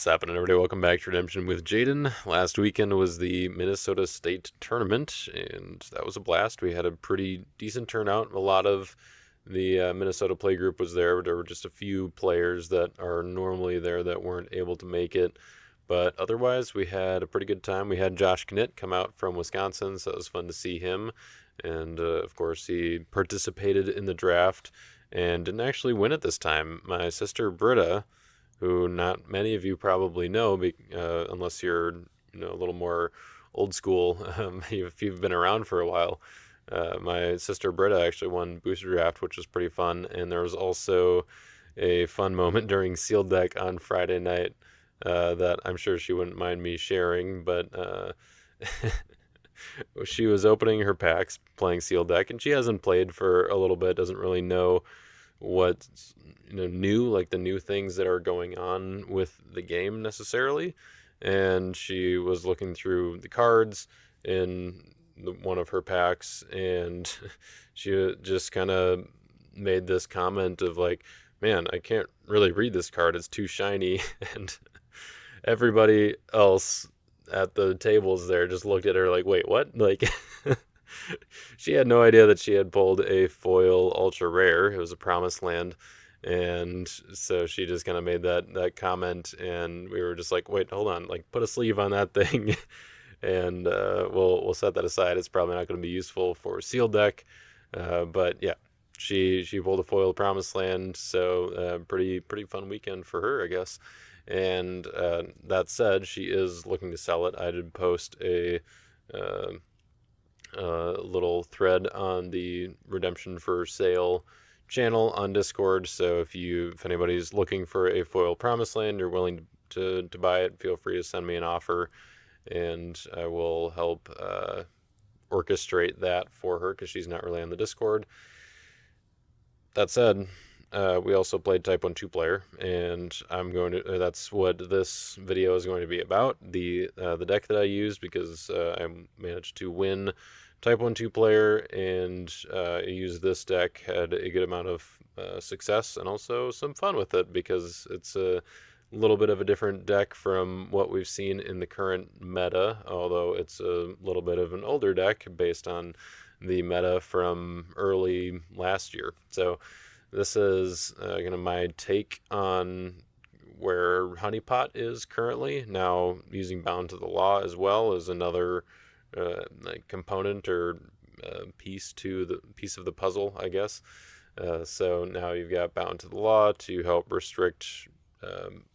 What's happening, everybody? Welcome back to Redemption with Jaden. Last weekend was the Minnesota State Tournament, and that was a blast. We had a pretty decent turnout. A lot of the Minnesota play group was there. There were just a few players that are normally there that weren't able to make it. But otherwise, we had a pretty good time. We had Josh Knitt come out from Wisconsin, so it was fun to see him. And, of course, he participated in the draft and didn't actually win it this time. My sister Britta, who not many of you probably know, unless you're a little more old school, if you've been around for a while. My sister Britta actually won Booster Draft, which was pretty fun, and there was also a fun moment during Sealed Deck on Friday night that I'm sure she wouldn't mind me sharing, but she was opening her packs playing Sealed Deck, and she hasn't played for a little bit, doesn't really know what's new, like the new things that are going on with the game necessarily. And she was looking through the cards in one of her packs, and she just kind of made this comment of like, man, I can't really read this card, it's too shiny. And everybody else at the tables there just looked at her like, wait, what? Like, she had no idea that she had pulled a foil ultra rare. It was a Promised Land, and so she just kind of made that comment, and we were just like, wait, hold on, like put a sleeve on that thing. And we'll set that aside. It's probably not going to be useful for Sealed Deck, but yeah, she pulled a foil Promised Land, so pretty fun weekend for her, I guess. And that said, she is looking to sell it. I did post a little thread on the Redemption for Sale channel on Discord. So if anybody's looking for a foil Promised Land, you're willing to buy it, feel free to send me an offer, and I will help orchestrate that for her because she's not really on the Discord. That said, we also played Type 1 2-player, and that's what this video is going to be about. The deck that I used, because I managed to win Type 1 2-player, and I used this deck, had a good amount of success and also some fun with it because it's a little bit of a different deck from what we've seen in the current meta, although it's a little bit of an older deck based on the meta from early last year. So this is my take on where Honeypot is currently. Now, using Bound to the Law as well is another component or piece of the puzzle, I guess. So now you've got Bound to the Law to help restrict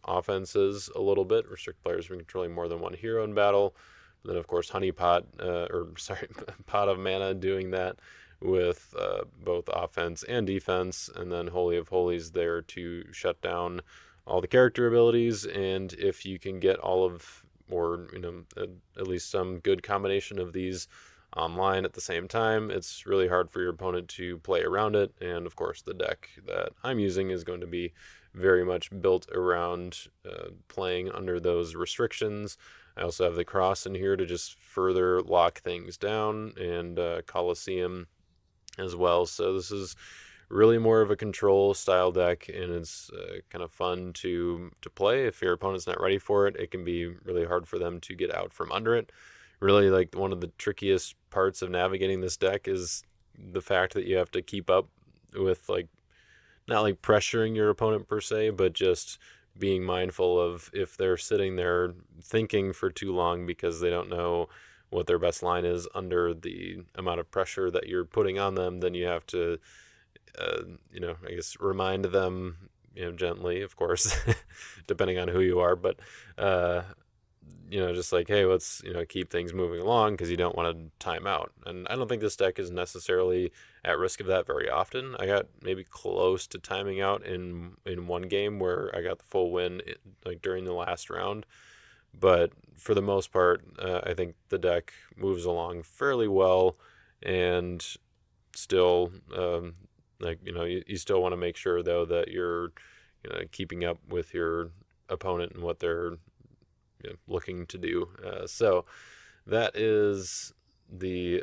offenses a little bit, restrict players from controlling more than one hero in battle. Then, of course, Pot of Mana doing that with both offense and defense, and then Holy of Holies there to shut down all the character abilities. And if you can get all of, or at least some good combination of these online at the same time, it's really hard for your opponent to play around it. And of course, the deck that I'm using is going to be very much built around playing under those restrictions. I also have the Cross in here to just further lock things down, and Colosseum as well. So this is really more of a control style deck, and it's kind of fun to play. If your opponent's not ready for it, it can be really hard for them to get out from under it. Really, like, one of the trickiest parts of navigating this deck is the fact that you have to keep up with, like, not like pressuring your opponent per se, but just being mindful of if they're sitting there thinking for too long because they don't know what their best line is under the amount of pressure that you're putting on them, then you have to, I guess, remind them, gently, of course, depending on who you are, but, just like, hey, let's, keep things moving along because you don't want to time out. And I don't think this deck is necessarily at risk of that very often. I got maybe close to timing out in one game where I got the full win, like during the last round. But for the most part, I think the deck moves along fairly well, and still, you still want to make sure though that you're keeping up with your opponent and what they're looking to do. So that is the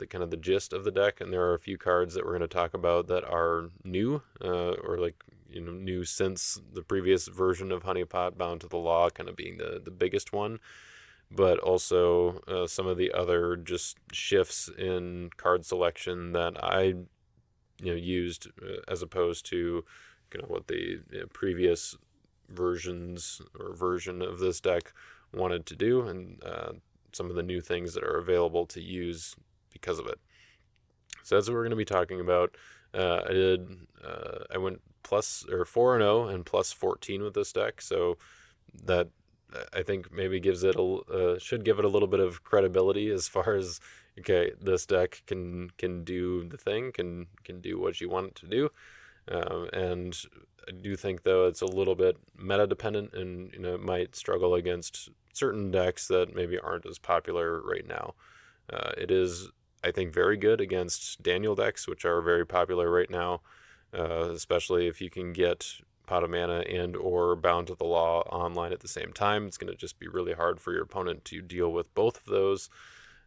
kind of the gist of the deck, and there are a few cards that we're going to talk about that are new, or like new since the previous version of Honeypot, Bound to the Law kind of being the biggest one, but also some of the other just shifts in card selection that I used as opposed to kind of what the previous versions or version of this deck wanted to do, and some of the new things that are available to use because of it. So that's what we're going to be talking about. I went plus or 4-0 and plus 14 with this deck, so that I think maybe gives it should give it a little bit of credibility as far as, okay, this deck can do the thing, can do what you want it to do. And I do think, though, it's a little bit meta dependent, and it might struggle against certain decks that maybe aren't as popular right now. It is, I think, very good against Daniel decks, which are very popular right now, especially if you can get Pot of Mana and or Bound to the Law online at the same time. It's going to just be really hard for your opponent to deal with both of those.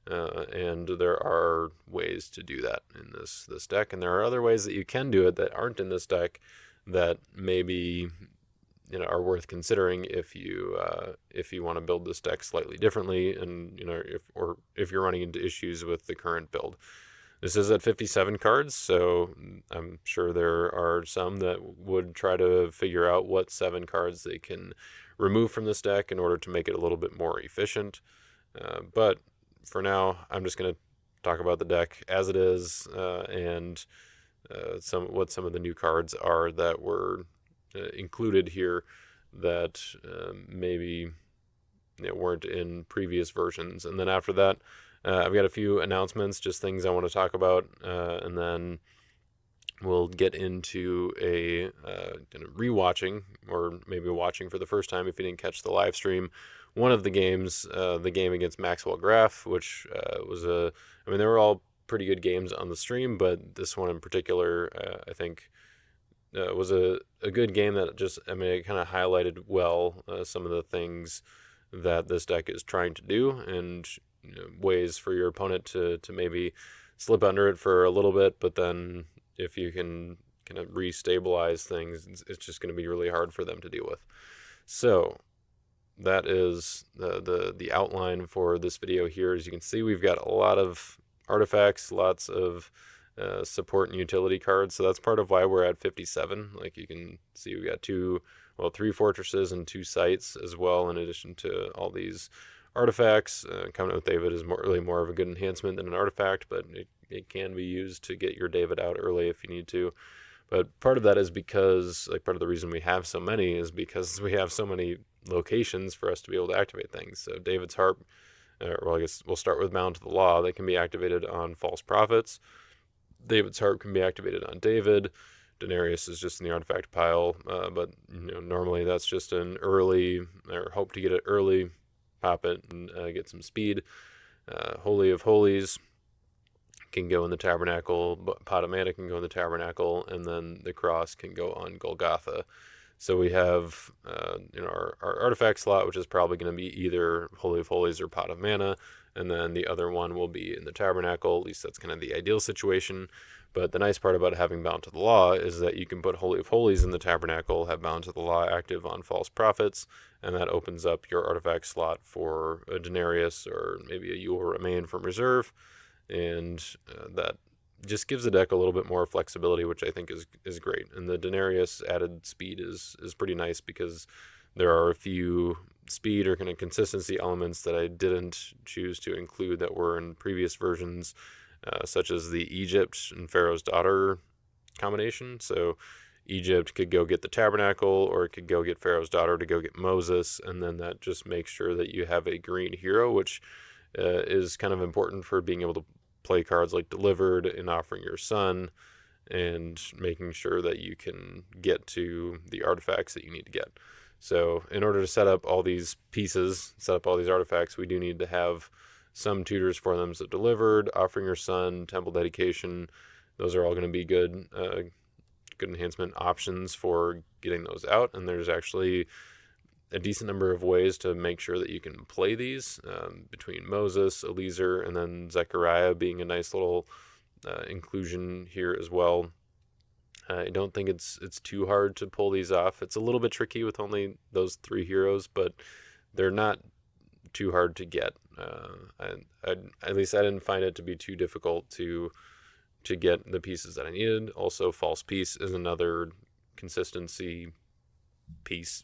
And there are ways to do that in this deck, and there are other ways that you can do it that aren't in this deck that maybe are worth considering if you want to build this deck slightly differently, and if you're running into issues with the current build. This is at 57 cards, so I'm sure there are some that would try to figure out what 7 cards they can remove from this deck in order to make it a little bit more efficient. But for now, I'm just going to talk about the deck as it is, and some of the new cards are that were included here that maybe weren't in previous versions. And then after that, I've got a few announcements, just things I want to talk about, and then we'll get into a kind of rewatching, or maybe watching for the first time if you didn't catch the live stream, one of the games, the game against Maxwell Graph, which was they were all pretty good games on the stream, but this one in particular, I think, was a good game that just, it kind of highlighted well some of the things that this deck is trying to do, and ways for your opponent to maybe slip under it for a little bit, but then if you can kind of restabilize things, it's just going to be really hard for them to deal with. So that is the outline for this video here. As you can see, we've got a lot of artifacts, lots of support and utility cards, so that's part of why we're at 57. Like you can see, we got 3 fortresses and 2 sites as well, in addition to all these artifacts. Covenant with David is really more of a good enhancement than an artifact, but it can be used to get your David out early if you need to. But part of that is because, part of the reason we have so many is because we have so many locations for us to be able to activate things. So David's Harp, I guess we'll start with Bound to the Law. They can be activated on False Prophets. David's Harp can be activated on David. Denarius is just in the artifact pile, but normally that's just an early, or hope to get it early, pop it and get some speed. Holy of Holies can go in the Tabernacle, Pot of Mana can go in the Tabernacle, and then the Cross can go on Golgotha. So we have our artifact slot, which is probably going to be either Holy of Holies or Pot of Mana, and then the other one will be in the Tabernacle. At least that's kind of the ideal situation. But the nice part about having Bound to the Law is that you can put Holy of Holies in the Tabernacle, have Bound to the Law active on False Prophets, and that opens up your artifact slot for a Denarius or maybe a You Will Remain from reserve, and that just gives the deck a little bit more flexibility, which I think is great. And the Denarius added speed is pretty nice, because there are a few speed or kind of consistency elements that I didn't choose to include that were in previous versions, such as the Egypt and Pharaoh's Daughter combination. So Egypt could go get the Tabernacle, or it could go get Pharaoh's Daughter to go get Moses, and then that just makes sure that you have a green hero, which is kind of important for being able to play cards like Delivered and Offering Your Son, and making sure that you can get to the artifacts that you need to get. So in order to set up all these pieces, set up all these artifacts, we do need to have some tutors for them. So Delivered, Offering Your Son, Temple Dedication, those are all going to be good enhancement options for getting those out. And there's actually a decent number of ways to make sure that you can play these, between Moses, Eliezer, and then Zechariah being a nice little inclusion here as well. I don't think it's too hard to pull these off. It's a little bit tricky with only those 3 heroes, but they're not too hard to get. At least I didn't find it to be too difficult to get the pieces that I needed. Also, false piece is another consistency piece,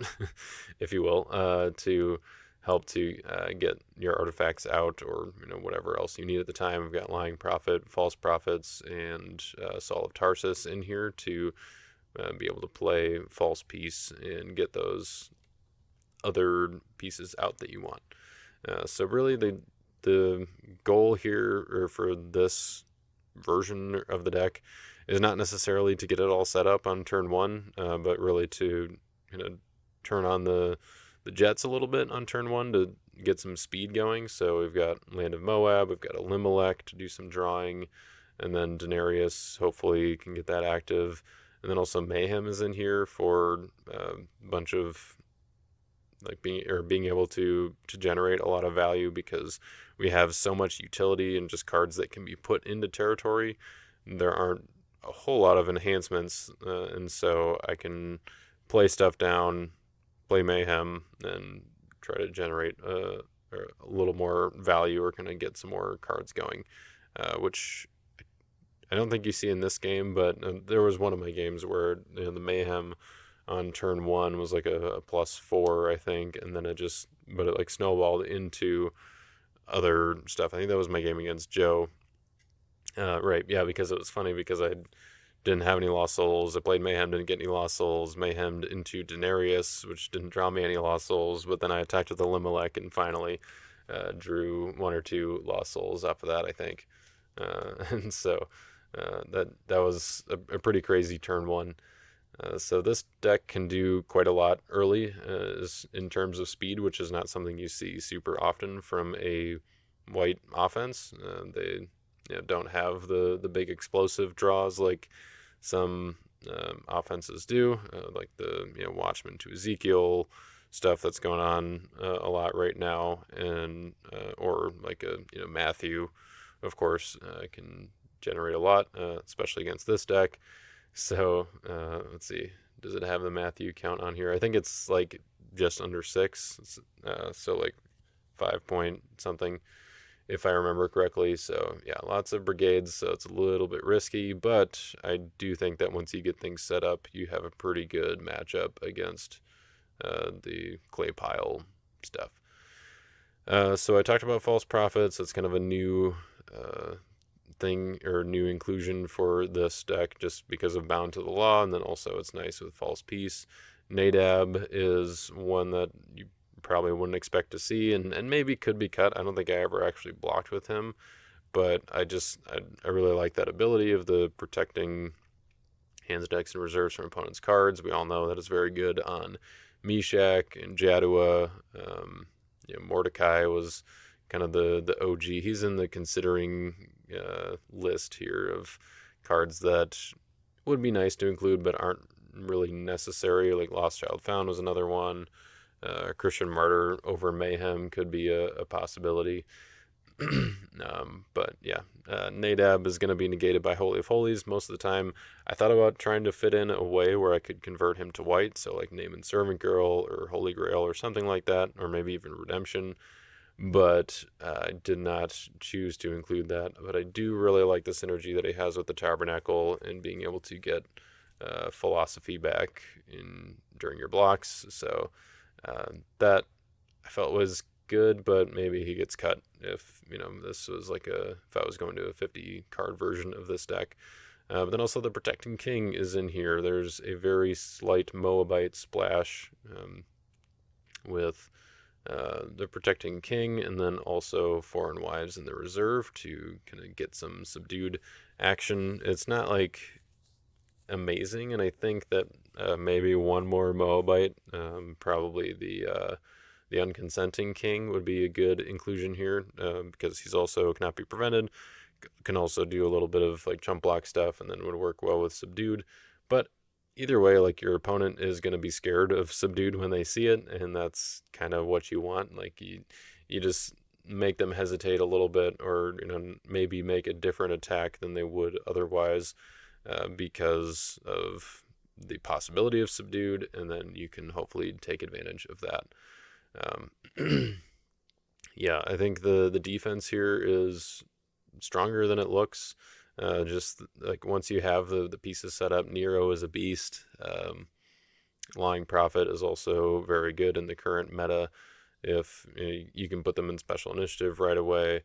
if you will, to help to get your artifacts out, or whatever else you need at the time. We've got Lying Prophet, False Prophets, and Saul of Tarsus in here to be able to play false piece and get those other pieces out that you want. So really the goal here, or for this version of the deck, is not necessarily to get it all set up on turn 1, but really to turn on the jets a little bit on turn 1 to get some speed going. So we've got Land of Moab, we've got Elimelech to do some drawing, and then Denarius hopefully can get that active. And then also Mayhem is in here for a bunch of being able to generate a lot of value, because we have so much utility and just cards that can be put into territory. There aren't a whole lot of enhancements, and so I can play stuff down, play Mayhem, and try to generate a little more value, or kind of get some more cards going, which I don't think you see in this game, but there was one of my games where the Mayhem on turn 1 was like a +4, I think, and then it like snowballed into other stuff. I think that was my game against Joe. Right, yeah, because it was funny because I didn't have any Lost Souls. I played Mayhem, didn't get any Lost Souls. Mayhemmed into Denarius, which didn't draw me any Lost Souls, but then I attacked with Elimelech and finally drew 1 or 2 Lost Souls off of that, I think. And so that was a pretty crazy turn 1. So this deck can do quite a lot early in terms of speed, which is not something you see super often from a white offense. They don't have the big explosive draws like some offenses do, like the Watchman to Ezekiel stuff that's going on a lot right now, and or like a Matthew, of course, can generate a lot, especially against this deck. So let's see, does it have the Matthew count on here? I think it's like just under 6, so like 5 point something, if I remember correctly. So yeah, lots of brigades, so it's a little bit risky, but I do think that once you get things set up, you have a pretty good matchup against the clay pile stuff. So I talked about False Prophets. It's kind of a new thing, or new inclusion for this deck, just because of Bound to the Law, and then also it's nice with False Peace. Nadab is one that you probably wouldn't expect to see, and maybe could be cut. I don't think I ever actually blocked with him, but I really like that ability of the protecting hands, decks, and reserves from opponents' cards. We all know that is very good on Meshach and Jadua. Mordecai was kind of the OG. He's in the considering list here of cards that would be nice to include but aren't really necessary. Like Lost Child Found was another one. Christian Martyr over Mayhem could be a possibility. But yeah, Nadab is going to be negated by Holy of Holies most of the time. I thought about trying to fit in a way where I could convert him to white, so like Naaman Servant Girl or Holy Grail or something like that, or maybe even Redemption, but I did not choose to include that. But I do really like the synergy that he has with the Tabernacle and being able to get philosophy back during your blocks. So that I felt was good, but maybe he gets cut if this was like if I was going to a 50 card version of this deck. But then also the Protecting King is in here. There's a very slight Moabite splash with the Protecting King, and then also Foreign Wives in the reserve to kind of get some subdued action. It's not like amazing, and I think that maybe one more Moabite, probably the Unconsenting King, would be a good inclusion here, because he's also cannot be prevented, can also do a little bit of like chump block stuff, and then would work well with Subdued. But either way, like, your opponent is going to be scared of Subdued when they see it, and that's kind of what you want. Like, you just make them hesitate a little bit, or maybe make a different attack than they would otherwise, because of the possibility of subdued, and then you can hopefully take advantage of that. Yeah, I think the defense here is stronger than it looks. Just like once you have the pieces set up, Nero is a beast. Lying Prophet is also very good in the current meta. If you can put them in special initiative right away,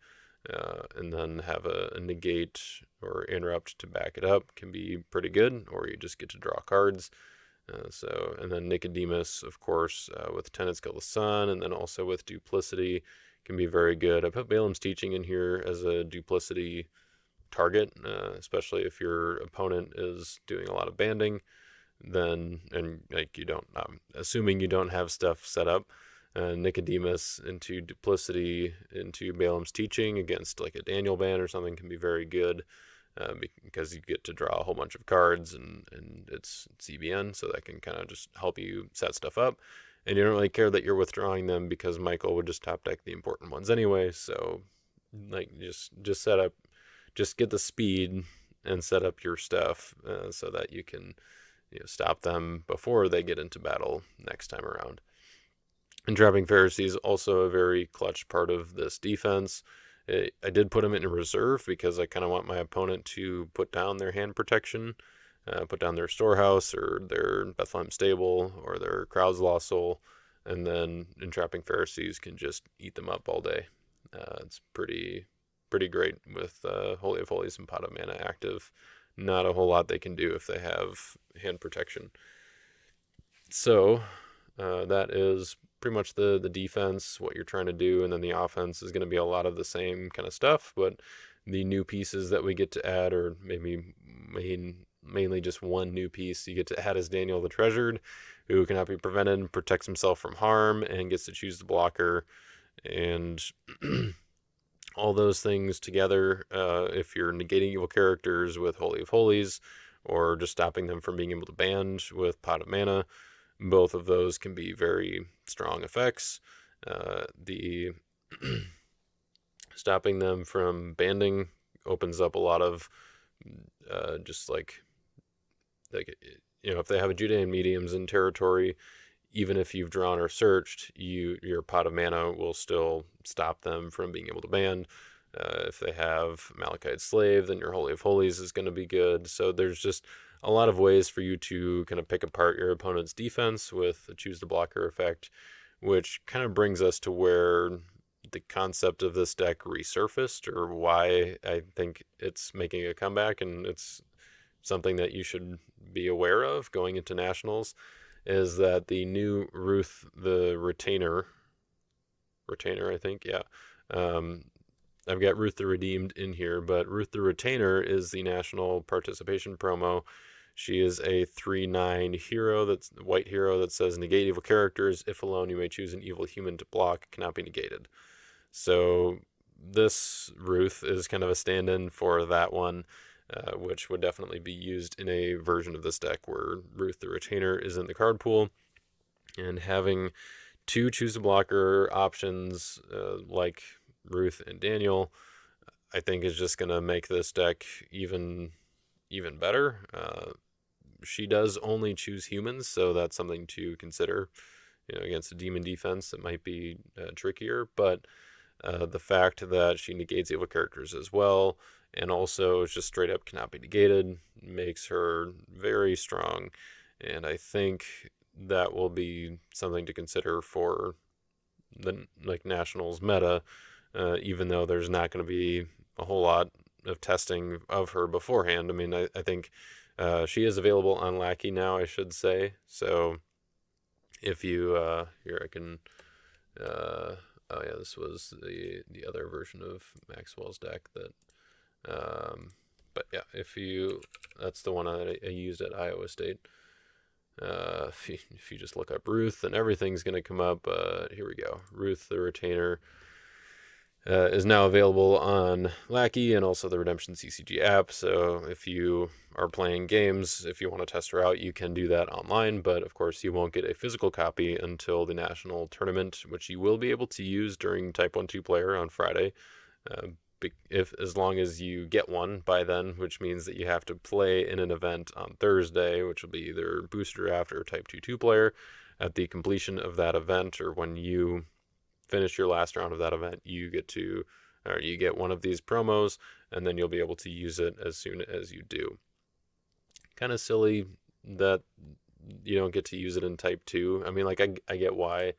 and then have a negate or interrupt to back it up, can be pretty good, or you just get to draw cards. And then Nicodemus, of course, with Tenets Kill the Sun, and then also with Duplicity, can be very good. I put Balaam's Teaching in here as a Duplicity target, especially if your opponent is doing a lot of banding. Then, and like you don't, assuming you don't have stuff set up, Nicodemus into Duplicity into Balaam's Teaching against like a Daniel ban or something can be very good, because you get to draw a whole bunch of cards, and it's CBN, so that can kind of just help you set stuff up. And you don't really care that you're withdrawing them because Michael would just top deck the important ones anyway. So like just set up, just get the speed and set up your stuff, so that you can stop them before they get into battle next time around. And Trapping Pharisee is also a very clutch part of this defense. I did put him in reserve because I kind of want my opponent to put down their hand protection, put down their storehouse or their Bethlehem stable or their Crowd's Lost Soul, and then Entrapping Pharisees can just eat them up all day. It's pretty great with Holy of Holies and Pot of Mana active. Not a whole lot they can do if they have hand protection. So that is pretty much the defense, what you're trying to do, and then the offense is going to be a lot of the same kind of stuff, but the new pieces that we get to add, or maybe mainly just one new piece you get to add, is Daniel the Treasured, who cannot be prevented and protects himself from harm and gets to choose the blocker. And all those things together, if you're negating evil characters with Holy of Holies, or just stopping them from being able to band with Pot of Mana, both of those can be very strong effects. The stopping them from banding opens up a lot of just like if they have a Judean mediums in territory, even if you've drawn or searched, your Pot of Mana will still stop them from being able to band. If they have Malachite Slave, then your Holy of Holies is going to be good. So there's just a lot of ways for you to kind of pick apart your opponent's defense with the Choose the Blocker effect, which kind of brings us to where the concept of this deck resurfaced, or why I think it's making a comeback, and it's something that you should be aware of going into Nationals, is that the new Ruth the Retainer, I think, yeah. I've got Ruth the Redeemed in here, but Ruth the Retainer is the national participation promo. She is a 3/9 hero, that's a white hero that says negate evil characters. If alone, you may choose an evil human to block, cannot be negated. So this Ruth is kind of a stand-in for that one, which would definitely be used in a version of this deck where Ruth the Retainer is in the card pool. And having two choose a blocker options like Ruth and Daniel, I think is just going to make this deck even better. She does only choose humans, so that's something to consider. Against a demon defense, it might be trickier, but the fact that she negates evil characters as well, and also just straight up cannot be negated, makes her very strong. And I think that will be something to consider for the Nationals meta, even though there's not going to be a whole lot of testing of her beforehand. I mean, I think she is available on Lackey now, I should say. So if you here I can oh yeah, this was the other version of Maxwell's deck that but yeah, that's the one I used at Iowa State. If you just look up Ruth, then everything's going to come up. Here we go. Ruth the Retainer is now available on Lackey and also the Redemption CCG app. So if you are playing games, if you want to test her out, you can do that online. But of course, you won't get a physical copy until the national tournament, which you will be able to use during Type 1-2 Player on Friday. if as long as you get one by then, which means that you have to play in an event on Thursday, which will be either booster draft or type 2 player. At the completion of that event, or when you finish your last round of that event, you get one of these promos, and then you'll be able to use it as soon as you do. Kind of silly that you don't get to use it in type 2. I mean, like, I get why,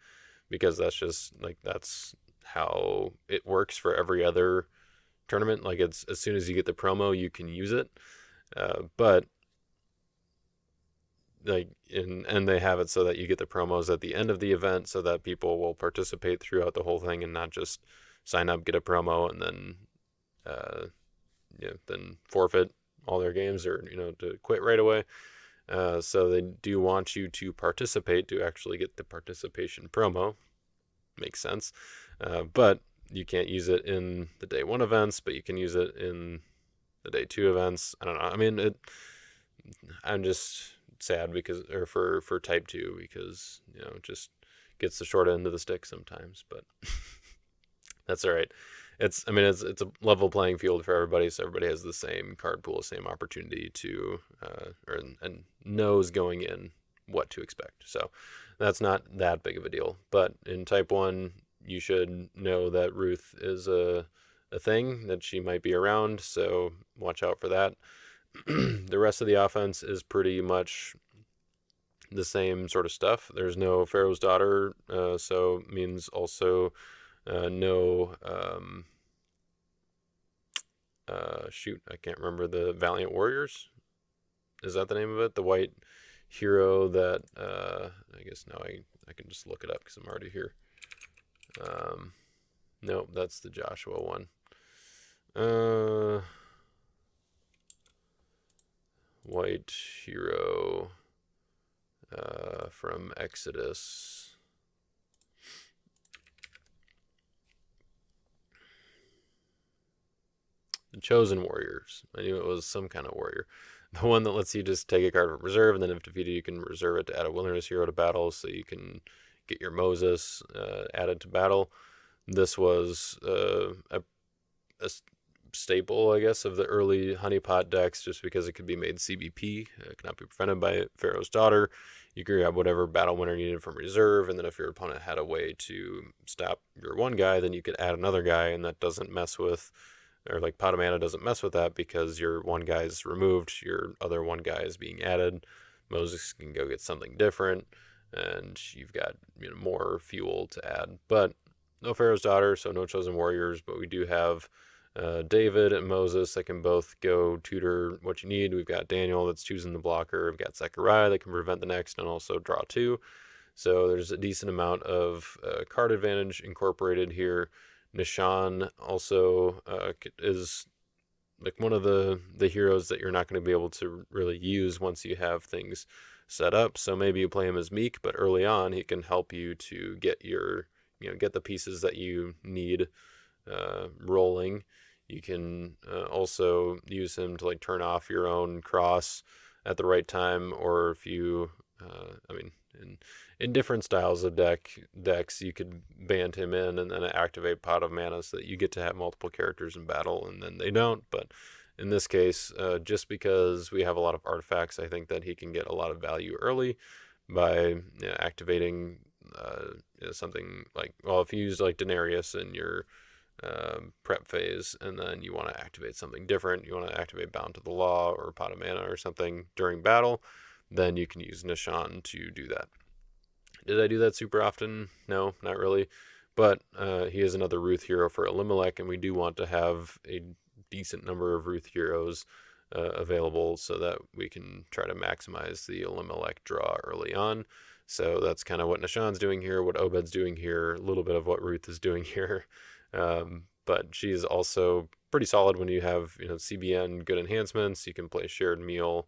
because that's just like, that's how it works for every other tournament. Like, it's as soon as you get the promo, you can use it. But like, and they have it so that you get the promos at the end of the event, so that people will participate throughout the whole thing and not just sign up, get a promo, and then then forfeit all their games, or to quit right away. So they do want you to participate to actually get the participation promo. Makes sense. But you can't use it in the day 1 events, but you can use it in the day 2 events. I don't know. I mean, I'm just sad because, or for type 2, because it just gets the short end of the stick sometimes, but that's all right. It's a level playing field for everybody, so everybody has the same card pool, same opportunity to and knows going in what to expect. So that's not that big of a deal. But in type 1, you should know that Ruth is a thing, that she might be around, so watch out for that. The rest of the offense is pretty much the same sort of stuff. There's no Pharaoh's Daughter, so means also no I can't remember, the Valiant Warriors, is that the name of it? The white hero that I guess now I can just look it up because I'm already here. Nope, that's the Joshua one. White hero from Exodus. The Chosen Warriors. I knew it was some kind of warrior. The one that lets you just take a card from reserve, and then if defeated, you can reserve it to add a wilderness hero to battle, so you can get your Moses added to battle. This was a staple, I guess, of the early honeypot decks, just because it could be made CBP. It cannot be prevented by Pharaoh's Daughter. You could grab whatever battle winner you needed from reserve, and then if your opponent had a way to stop your one guy, then you could add another guy, and that doesn't mess with, or like pot of mana doesn't mess with that, because your one guy is removed, your other one guy is being added. Moses can go get something different, and you've got more fuel to add. But no Pharaoh's Daughter, so no Chosen Warriors, but we do have David and Moses that can both go tutor what you need. We've got Daniel that's choosing the blocker. We've got Zechariah that can prevent the next and also draw 2. So there's a decent amount of card advantage incorporated here. Nishan also is like one of the heroes that you're not going to be able to really use once you have things set up. So maybe you play him as Meek, but early on he can help you to get your get the pieces that you need rolling. You can also use him to like turn off your own cross at the right time, or if you in different styles of decks, you could band him in and then activate Pot of Mana, so that you get to have multiple characters in battle, and then they don't. But in this case, just because we have a lot of artifacts, I think that he can get a lot of value early by activating something like, well, if you use like Denarius in your prep phase, and then you want to activate something different, you want to activate Bound to the Law or Pot of Mana or something during battle, then you can use Nishan to do that. Did I do that super often? No, not really. But he is another Ruth hero for Elimelech, and we do want to have a decent number of Ruth heroes available, so that we can try to maximize the Elimelech draw early on. So that's kind of what Nishan's doing here, what Obed's doing here, a little bit of what Ruth is doing here. But she's also pretty solid when you have CBN good enhancements. You can play Shared Meal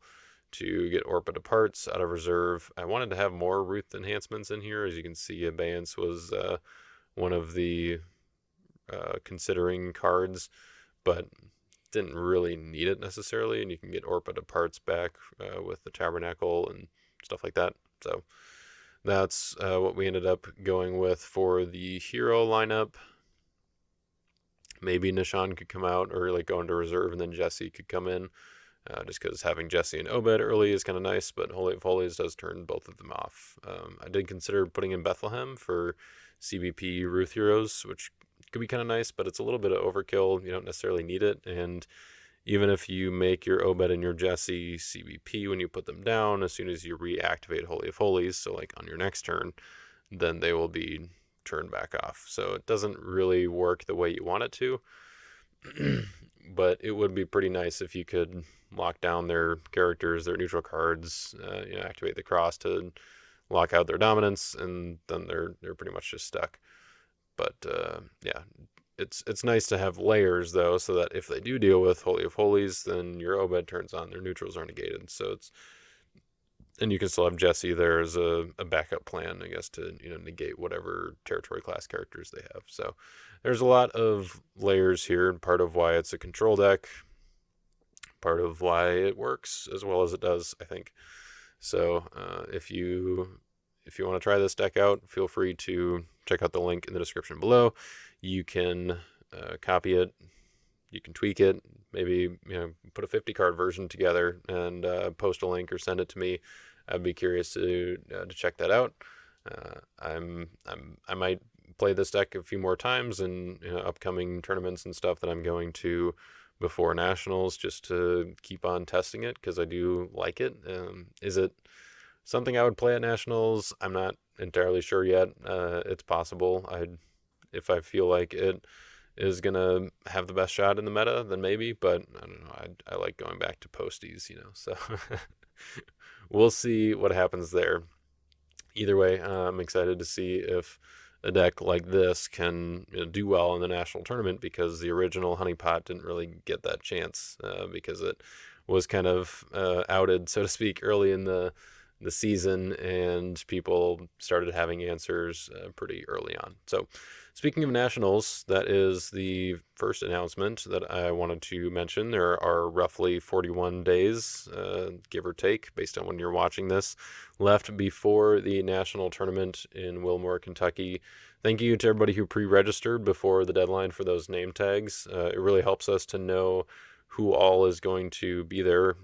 to get Orpa Departs out of reserve. I wanted to have more Ruth enhancements in here. As you can see, Abeyance was one of the considering cards, but didn't really need it necessarily, and you can get Orpa Departs back with the Tabernacle and stuff like that. So that's what we ended up going with for the hero lineup. maybe Nishan could come out or like go into reserve, and then Jesse could come in. Just because having Jesse and Obed early is kind of nice, but Holy of Holies does turn both of them off. I did consider putting in Bethlehem for CBP Ruth Heroes, which could be kind of nice, but it's a little bit of overkill. You don't necessarily need it, and even if you make your Obed and your Jesse CBP when you put them down, as soon as you reactivate Holy of Holies, so like on your next turn, then they will be turned back off. So it doesn't really work the way you want it to. But it would be pretty nice if you could lock down their characters, their neutral cards, activate the cross to lock out their dominance, and then they're pretty much just stuck. But yeah, it's nice to have layers though, so that if they do deal with Holy of Holies, then your Obed turns on, their neutrals are negated. So and you can still have Jesse there as a backup plan, I guess, to negate whatever territory class characters they have. So there's a lot of layers here, and part of why it's a control deck, part of why it works as well as it does, I think. So if you want to try this deck out, feel free to check out the link in the description below. You can copy it, you can tweak it, maybe put a 50 card version together and post a link or send it to me. I'd be curious to check that out. I might play this deck a few more times in upcoming tournaments and stuff that I'm going to before nationals, just to keep on testing it, because I do like it. Is it something I would play at nationals? I'm not entirely sure yet. It's possible. If I feel like it is gonna have the best shot in the meta, then maybe, but I don't know. I like going back to posties, so we'll see what happens there. Either way, I'm excited to see if a deck like this can do well in the national tournament, because the original Honeypot didn't really get that chance because it was kind of outed, so to speak, early in the season, and people started having answers pretty early on. So speaking of nationals, that is the first announcement that I wanted to mention. There are roughly 41 days, give or take, based on when you're watching this, left before the national tournament in Wilmore, Kentucky. Thank you to everybody who pre-registered before the deadline for those name tags. It really helps us to know who all is going to be there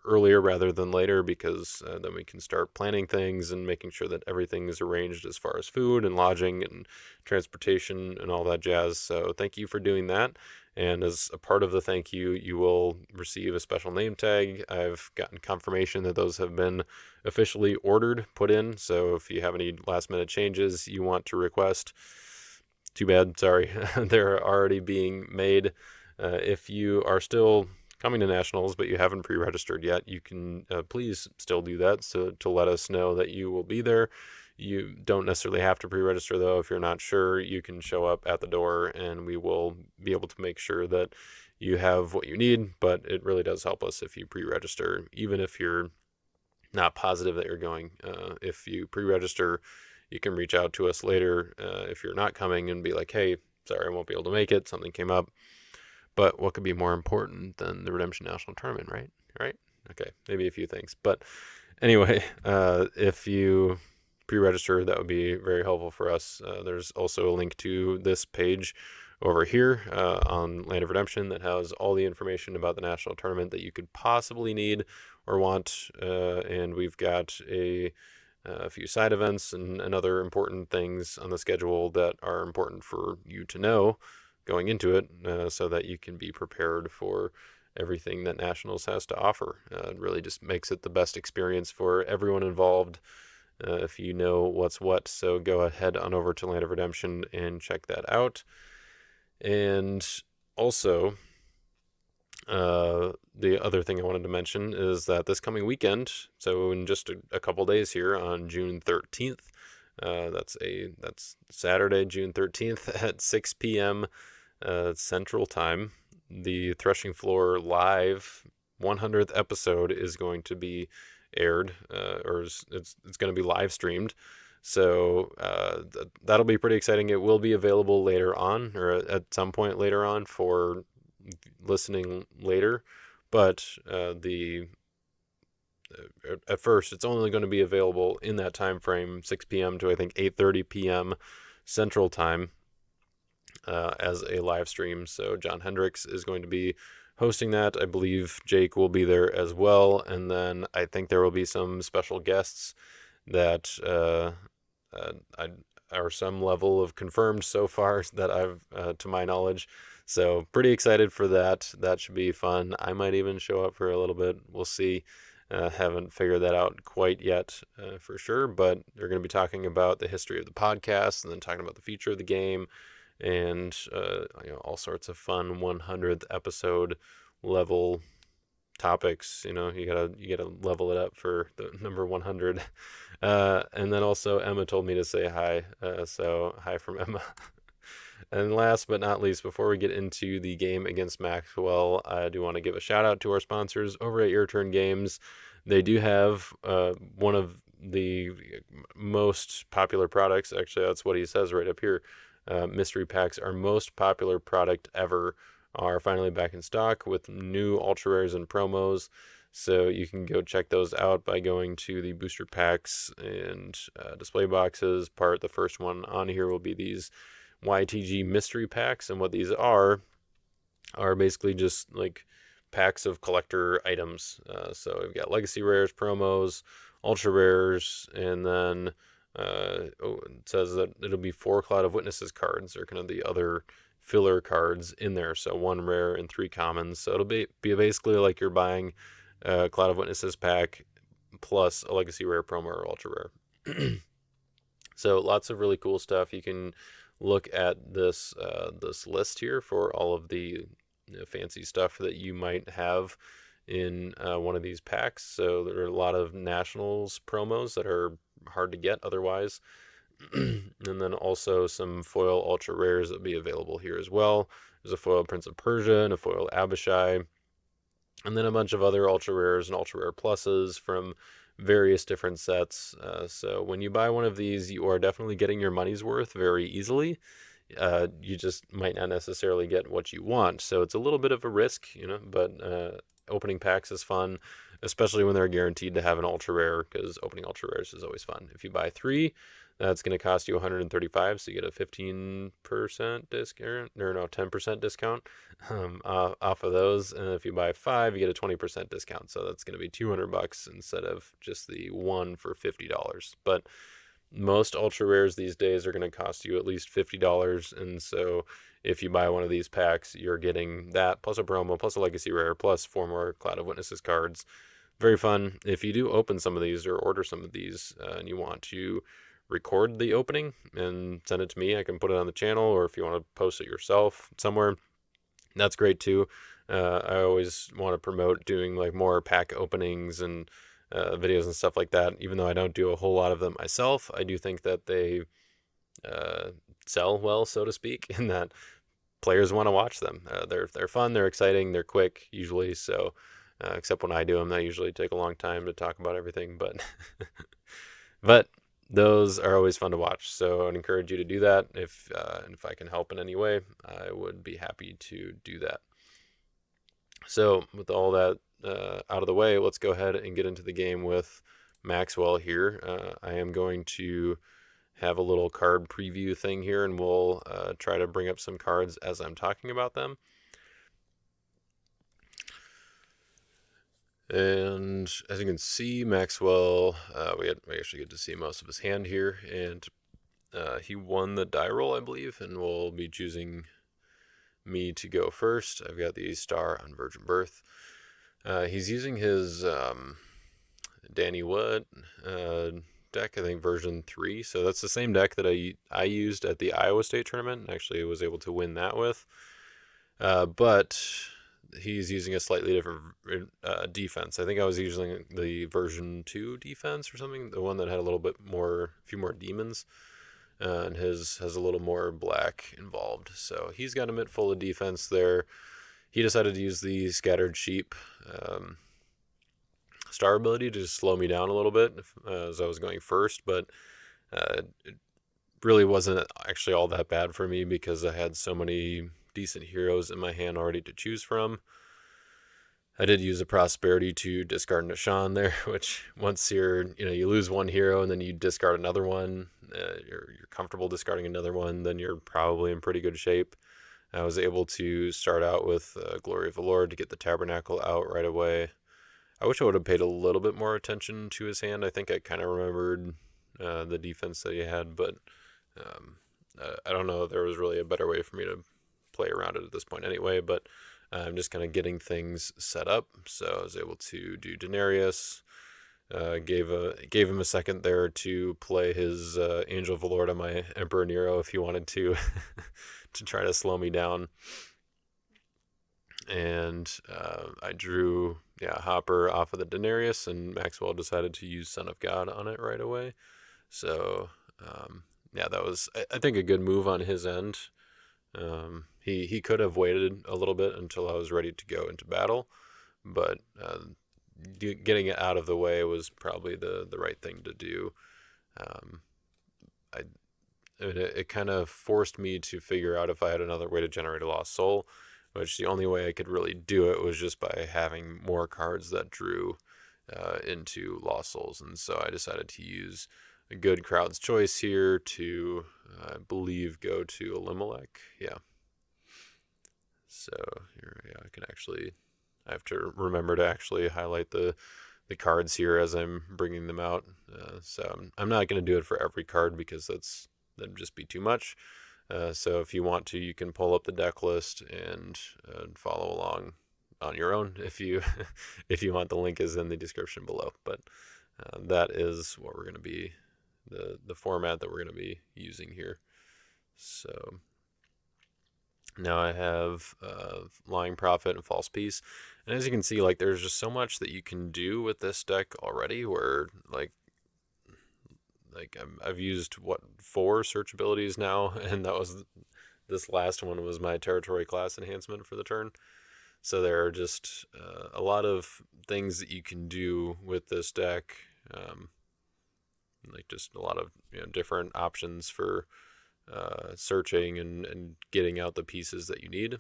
earlier rather than later, because then we can start planning things and making sure that everything is arranged as far as food and lodging and transportation and all that jazz. So thank you for doing that. And as a part of the thank you, you will receive a special name tag. I've gotten confirmation that those have been officially ordered, put in. So if you have any last minute changes you want to request, too bad, sorry. They're already being made. If you are still coming to nationals but you haven't pre-registered yet, you can please still do that, so to let us know that you will be there. You don't necessarily have to pre-register though. If you're not sure, you can show up at the door and we will be able to make sure that you have what you need. But it really does help us if you pre-register, even if you're not positive that you're going. If you pre-register, you can reach out to us later if you're not coming and be like, hey, sorry, I won't be able to make it, something came up. But what could be more important than the Redemption National Tournament, right? Right? Okay, maybe a few things. But anyway, if you pre-register, that would be very helpful for us. There's also a link to this page over here on Land of Redemption that has all the information about the National Tournament that you could possibly need or want. And we've got a few side events and other important things on the schedule that are important for you to know going into it, so that you can be prepared for everything that Nationals has to offer. It really just makes it the best experience for everyone involved if you know what's what. So go ahead on over to Land of Redemption and check that out. And also, the other thing I wanted to mention is that this coming weekend, so in just a couple days here on June 13th, that's Saturday, June 13th at 6 p.m. Central Time, the Threshing Floor Live 100th episode is going to be aired, or it's going to be live streamed. So that'll be pretty exciting. It will be available later on, or at some point later on, for listening later. But at first, it's only going to be available in that time frame, 6 p.m. to I think 8:30 p.m. Central Time. as a live stream. So John Hendricks is going to be hosting that. I believe Jake will be there as well. And then I think there will be some special guests that are some level of confirmed so far that I've, to my knowledge. So pretty excited for that. That should be fun. I might even show up for a little bit. We'll see. Haven't figured that out quite yet for sure, but they're going to be talking about the history of the podcast and then talking about the future of the game and all sorts of fun 100th episode level topics. You gotta level it up for the number 100. And then also Emma told me to say hi, so hi from Emma. And last but not least, before we get into the game against Maxwell, I do want to give a shout out to our sponsors over at Your Turn Games. They do have one of the most popular products. Actually, that's what he says right up here. Mystery packs, our most popular product ever, are finally back in stock with new ultra rares and promos. So you can go check those out by going to the booster packs and display boxes part. The first one on here will be these YTG mystery packs, and what these are basically just like packs of collector items. So we've got legacy rares, promos, ultra rares, and then it says that it'll be 4 Cloud of Witnesses cards, or kind of the other filler cards in there. So 1 rare and 3 commons. So it'll be basically like you're buying a Cloud of Witnesses pack plus a legacy rare, promo, or ultra rare. So lots of really cool stuff. You can look at this list here for all of the fancy stuff that you might have in one of these packs. So there are a lot of Nationals promos that are hard to get otherwise. And then also some foil ultra rares that will be available here as well. There's a foil Prince of Persia and a foil Abishai. And then a bunch of other ultra rares and ultra rare pluses from various different sets. So when you buy one of these, you are definitely getting your money's worth very easily. You just might not necessarily get what you want. So it's a little bit of a risk, but opening packs is fun, especially when they're guaranteed to have an ultra rare, because opening ultra rares is always fun. If you buy 3, that's going to cost you $135, so you get a 15% discount, or no, 10% discount off of those. And if you buy 5, you get a 20% discount, so that's going to be $200 instead of just the one for $50. But most ultra rares these days are going to cost you at least $50, and so if you buy one of these packs, you're getting that plus a promo, plus a legacy rare, plus 4 more Cloud of Witnesses cards. Very fun. If you do open some of these or order some of these and you want to record the opening and send it to me, I can put it on the channel, or if you want to post it yourself somewhere, that's great too. I always want to promote doing like more pack openings and videos and stuff like that. Even though I don't do a whole lot of them myself, I do think that they sell well, so to speak, in that players want to watch them. They're fun, they're exciting, they're quick usually. So except when I do them, they usually take a long time to talk about everything. But but those are always fun to watch. So I'd encourage you to do that. If I can help in any way, I would be happy to do that. So with all that out of the way, let's go ahead and get into the game with Maxwell here. I am going to have a little card preview thing here, and we'll try to bring up some cards as I'm talking about them. And as you can see, Maxwell, we actually get to see most of his hand here, and he won the die roll, I believe, and will be choosing me to go first. I've got the Star on Virgin Birth. He's using his Danny Wood deck, I think version 3. So that's the same deck that I used at the Iowa State tournament, and actually was able to win that with. But he's using a slightly different defense. I think I was using the version 2 defense or something, the one that had a few more demons. And his has a little more black involved. So he's got a mitt full of defense there. He decided to use the Scattered Sheep star ability to just slow me down a little bit as I was going first, but it really wasn't actually all that bad for me because I had so many decent heroes in my hand already to choose from. I did use a Prosperity to discard Nishan there, which once you lose one hero and then you discard another one, you're comfortable discarding another one, then you're probably in pretty good shape. I was able to start out with Glory of the Lord to get the Tabernacle out right away. I wish I would have paid a little bit more attention to his hand. I think I kind of remembered the defense that he had, but um, I don't know if there was really a better way for me to play around it at this point anyway, but I'm just kind of getting things set up. So I was able to do Denarius, gave him a second there to play his Angel of the Lord on my Emperor Nero if he wanted to to try to slow me down. And I drew Hopper off of the Denarius, and Maxwell decided to use Son of God on it right away. So that was, I think, a good move on his end. He could have waited a little bit until I was ready to go into battle, but getting it out of the way was probably the right thing to do. It kind of forced me to figure out if I had another way to generate a lost soul, which the only way I could really do it was just by having more cards that drew into lost souls. And so I decided to use a good crowd's choice here to, I believe, go to Elimelech. Yeah. So here, I have to remember to actually highlight the cards here as I'm bringing them out. So I'm not going to do it for every card because that'd just be too much. So if you want to, you can pull up the deck list and follow along on your own if you if you want. The link is in the description below. But that is what we're going to be, the format that we're going to be using here. So now I have Lying Prophet and False Peace. And as you can see, like, there's just so much that you can do with this deck already, where like I've used 4 search abilities now, and this last one was my territory class enhancement for the turn. So there are just a lot of things that you can do with this deck, like just a lot of different options for searching and getting out the pieces that you need.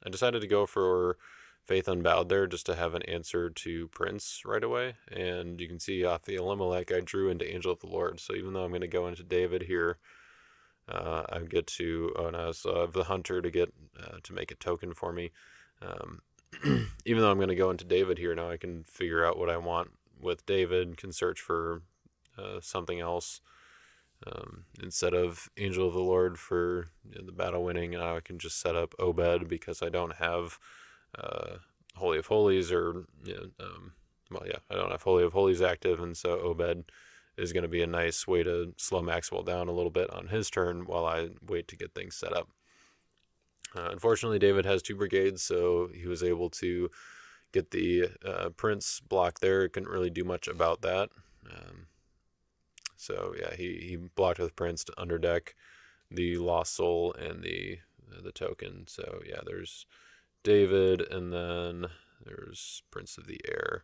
I decided to go for Faith Unbowed there just to have an answer to Prince right away. And you can see off the Elimelech, I drew into Angel of the Lord. So even though I'm going to go into David here, I get to, so I have the Hunter to get to make a token for me. Even though I'm going to go into David here, now I can figure out what I want with David, can search for something else. Instead of Angel of the Lord for the battle winning, I can just set up Obed because I don't have Holy of Holies, or I don't have Holy of Holies active, and so Obed is going to be a nice way to slow Maxwell down a little bit on his turn while I wait to get things set up. Unfortunately, David has 2 brigades, so he was able to get the Prince block there. Couldn't really do much about that. So yeah, he blocked with Prince to underdeck the Lost Soul and the token. So yeah, there's David, and then there's Prince of the Air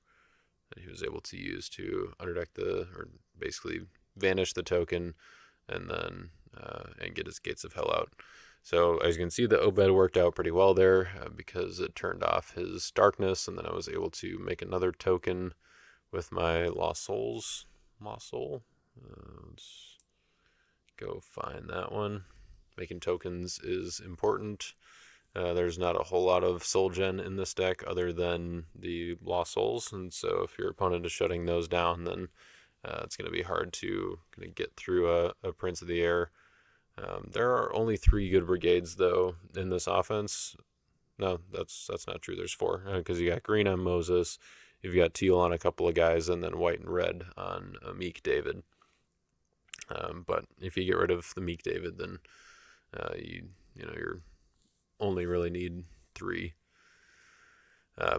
that he was able to use to underdeck or basically vanish the token, and then and get his Gates of Hell out. So as you can see, the Obed worked out pretty well there because it turned off his darkness, and then I was able to make another token with my Lost Soul. Let's go find that one. Making tokens is important. There's not a whole lot of soul gen in this deck other than the Lost Souls, and so if your opponent is shutting those down, then it's going to be hard to get through a Prince of the Air. There are only 3 good brigades though in this offense. No, that's not true. There's 4 because you got green on Moses, you've got teal on a couple of guys, and then white and red on Meek David. But if you get rid of the Meek David, then you're only really need 3.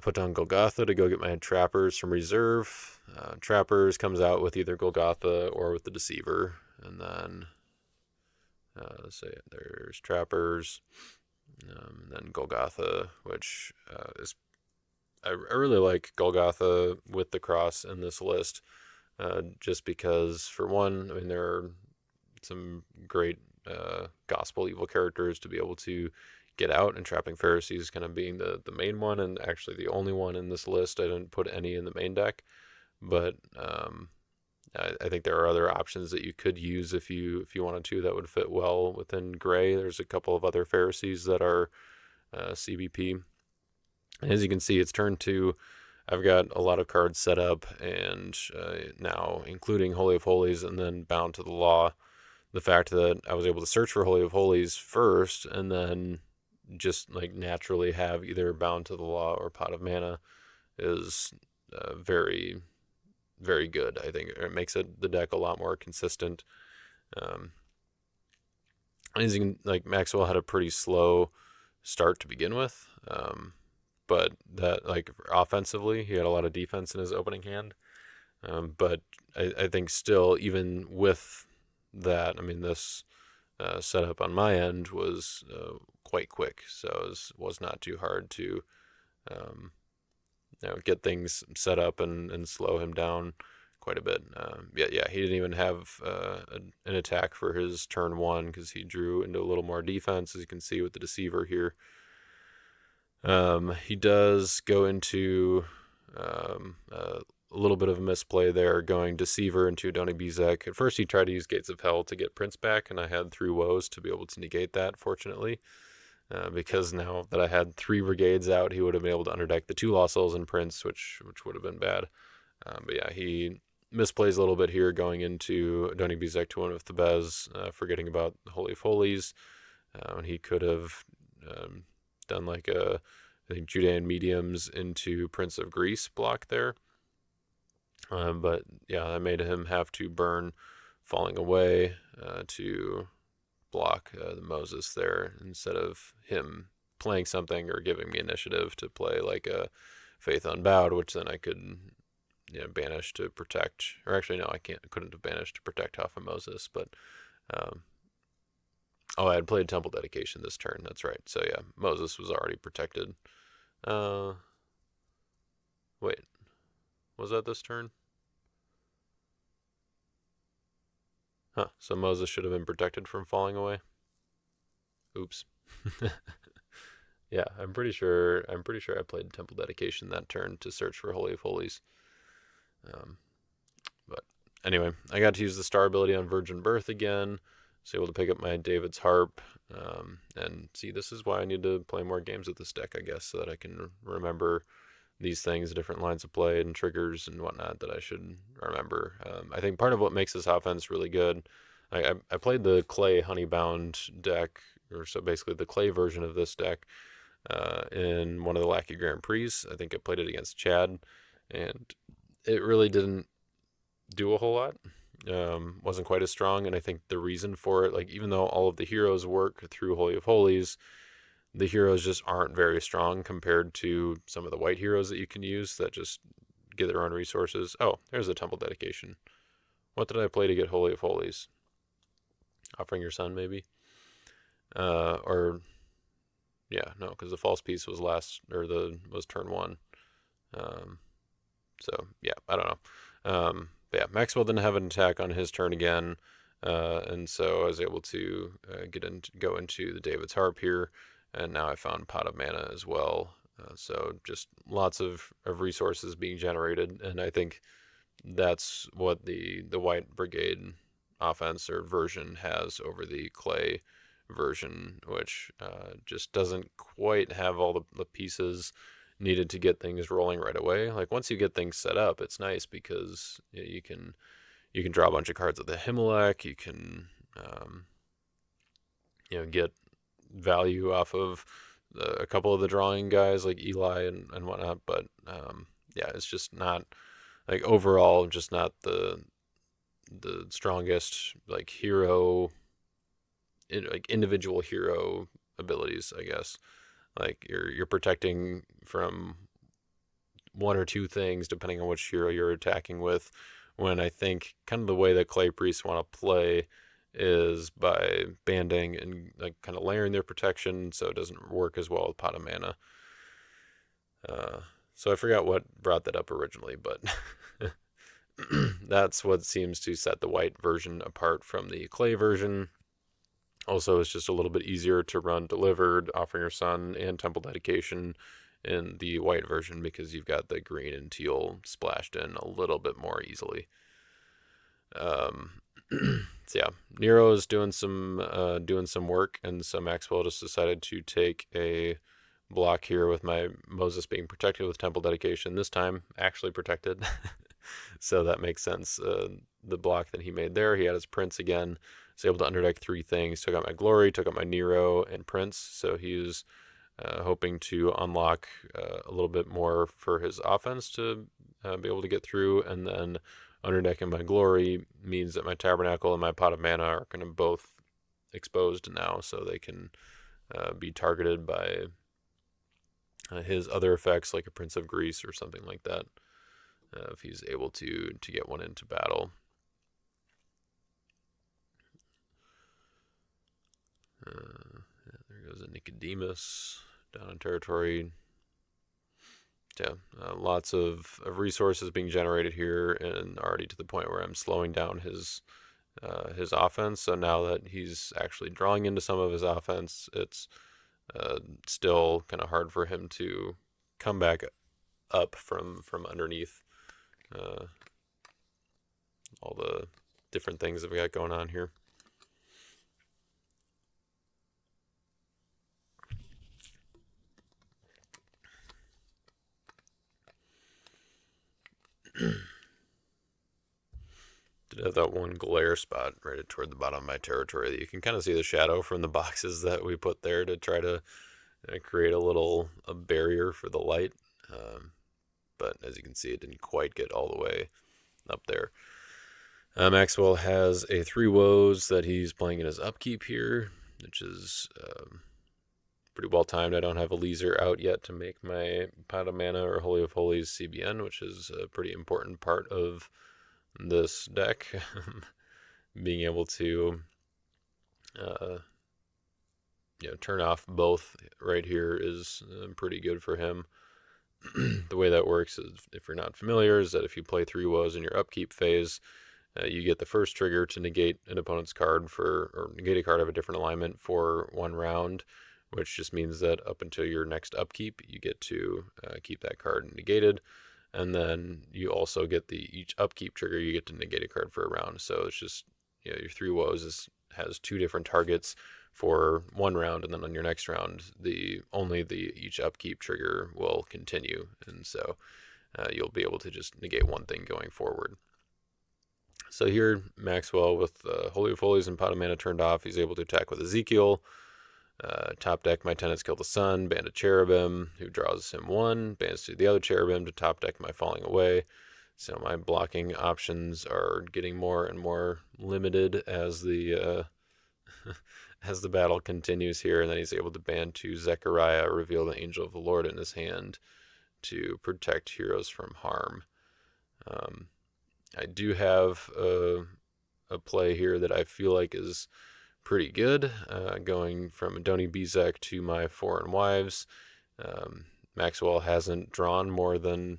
Put down Golgotha to go get my Trappers from reserve. Trappers comes out with either Golgotha or with the Deceiver, and then let's say there's Trappers, and then Golgotha, which is I really like Golgotha with the cross in this list, just because, for one, I mean, there are some great gospel evil characters to be able to get out, and Trapping Pharisees kind of being the main one, and actually the only one in this list. I didn't put any in the main deck, but I think there are other options that you could use if you wanted to that would fit well within gray. There's a couple of other Pharisees that are CBP. As you can see, it's turn 2. I've got a lot of cards set up, and now including Holy of Holies and then Bound to the Law. The fact that I was able to search for Holy of Holies first and then just like naturally have either Bound to the Law or Pot of Mana is very, very good. I think it makes the deck a lot more consistent. As you can, like, Maxwell had a pretty slow start to begin with, but that, like, offensively, he had a lot of defense in his opening hand. But I think still, even with that, I mean, this setup on my end was quite quick, so it was not too hard to get things set up and slow him down quite a bit. Yeah, he didn't even have an attack for his turn 1 because he drew into a little more defense, as you can see with the Deceiver here. He does go into a little bit of a misplay there, going Deceiver into Doni Bizek. At first he tried to use Gates of Hell to get Prince back, and I had 3 woes to be able to negate that, fortunately. Because now that I had 3 brigades out, he would have been able to underdeck the 2 Lost Souls and Prince, which would have been bad. But yeah, he misplays a little bit here, going into Doni Bizek to 1 with the Bez, forgetting about the Holy of Holies. And he could have done like I think Judean Mediums into Prince of Greece block there. But yeah, I made him have to burn Falling Away to block the Moses there, instead of him playing something or giving me initiative to play like a Faith Unbowed, which then I could banish to protect. Or actually, no, I couldn't have banished to protect half of Moses, but I had played Temple Dedication this turn. That's right. So yeah, Moses was already protected. Wait, was that this turn? Huh, so Moses should have been protected from falling away. Oops. Yeah, I'm pretty sure I played Temple Dedication that turn to search for Holy of Holies. But anyway, I got to use the star ability on Virgin Birth again. So able to pick up my David's Harp. And see, this is why I need to play more games with this deck, I guess, so that I can remember these things, different lines of play and triggers and whatnot that I should remember. I think part of what makes this offense really good, I played the Clay Honeybound deck, or so basically the Clay version of this deck, in one of the Lackey Grand Prix. I think I played it against Chad, and it really didn't do a whole lot. Wasn't quite as strong, and I think the reason for it, like, even though all of the heroes work through Holy of Holies, the heroes just aren't very strong compared to some of the white heroes that you can use that just get their own resources. Oh, there's a Temple Dedication. What did I play to get Holy of Holies? Offering Your Son, maybe? Or yeah, no, because the false piece was was turn 1. So yeah, I don't know. But yeah, Maxwell didn't have an attack on his turn again, and so I was able to go into the David's Harp here. And now I found Pot of Mana as well. So just lots of resources being generated. And I think that's what the White Brigade offense or version has over the Clay version, which just doesn't quite have all the pieces needed to get things rolling right away. Like, once you get things set up, it's nice because you can draw a bunch of cards with the Himalek. You can get value off of a couple of the drawing guys like Eli and whatnot, but yeah, it's just not, like, overall just not the strongest, like, hero, like, individual hero abilities, I guess. Like, you're protecting from 1 or 2 things depending on which hero you're attacking with, when I think kind of the way that Clay Priests want to play is by banding and, like, kind of layering their protection, so it doesn't work as well with Pot of Mana. So I forgot what brought that up originally, but that's what seems to set the white version apart from the Clay version. Also, it's just a little bit easier to run Delivered, Offering Your Son, and Temple Dedication in the white version because you've got the green and teal splashed in a little bit more easily. Um, so yeah, Nero is doing some work, and so Maxwell just decided to take a block here with my Moses being protected with temple dedication. This time, actually protected, so that makes sense. The block that he made there, he had his Prince again. Was able to underdeck 3 things. Took out my Glory, took out my Nero, and Prince. So he's hoping to unlock a little bit more for his offense to be able to get through, and then underdecking my Glory means that my Tabernacle and my Pot of Mana are kind of both exposed now, so they can be targeted by his other effects, like a Prince of Greece or something like that, if he's able to get one into battle. There goes a Nicodemus down in territory. Yeah, lots of resources being generated here, and already to the point where I'm slowing down his offense. So now that he's actually drawing into some of his offense, it's still kind of hard for him to come back up from underneath all the different things that we got going on here. Did have that one glare spot right toward the bottom of my territory that you can kind of see the shadow from the boxes that we put there to try to create a barrier for the light. But as you can see, it didn't quite get all the way up there. Maxwell has a 3 woes that he's playing in his upkeep here, which is pretty well timed. I don't have a Leaser out yet to make my Pot of Mana or Holy of Holies CBN, which is a pretty important part of this deck. Being able to turn off both right here is pretty good for him. The way that works is, if you're not familiar, is that if you play 3 woes in your upkeep phase, you get the first trigger to negate an opponent's card or negate a card of a different alignment for 1 round, which just means that up until your next upkeep, you get to keep that card negated. And then you also get each upkeep trigger, you get to negate a card for a round. So it's just, your 3 woes has 2 different targets for 1 round, and then on your next round, each upkeep trigger will continue, and so you'll be able to just negate one thing going forward. So here, Maxwell with Holy of Holies and Pot of Mana turned off, he's able to attack with Ezekiel. Top deck my Tenants Kill the Sun, Band of Cherubim, who draws him 1, bands to the other Cherubim to top deck my Falling Away. So my blocking options are getting more and more limited as the as the battle continues here, and then he's able to band to Zechariah, reveal the Angel of the Lord in his hand to protect heroes from harm. I do have a play here that I feel like is pretty good, going from Adoni Bezek to my Foreign Wives. Maxwell hasn't drawn more than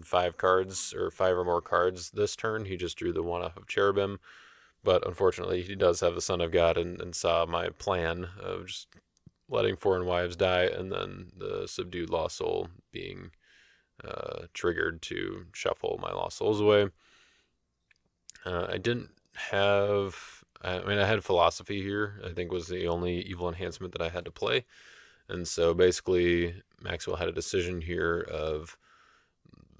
5 cards, or 5 or more cards this turn. He just drew the 1 off of Cherubim, but unfortunately he does have the Son of God and saw my plan of just letting Foreign Wives die and then the Subdued Lost Soul being triggered to shuffle my Lost Souls away. I had Philosophy here, I think was the only evil enhancement that I had to play. And so basically Maxwell had a decision here of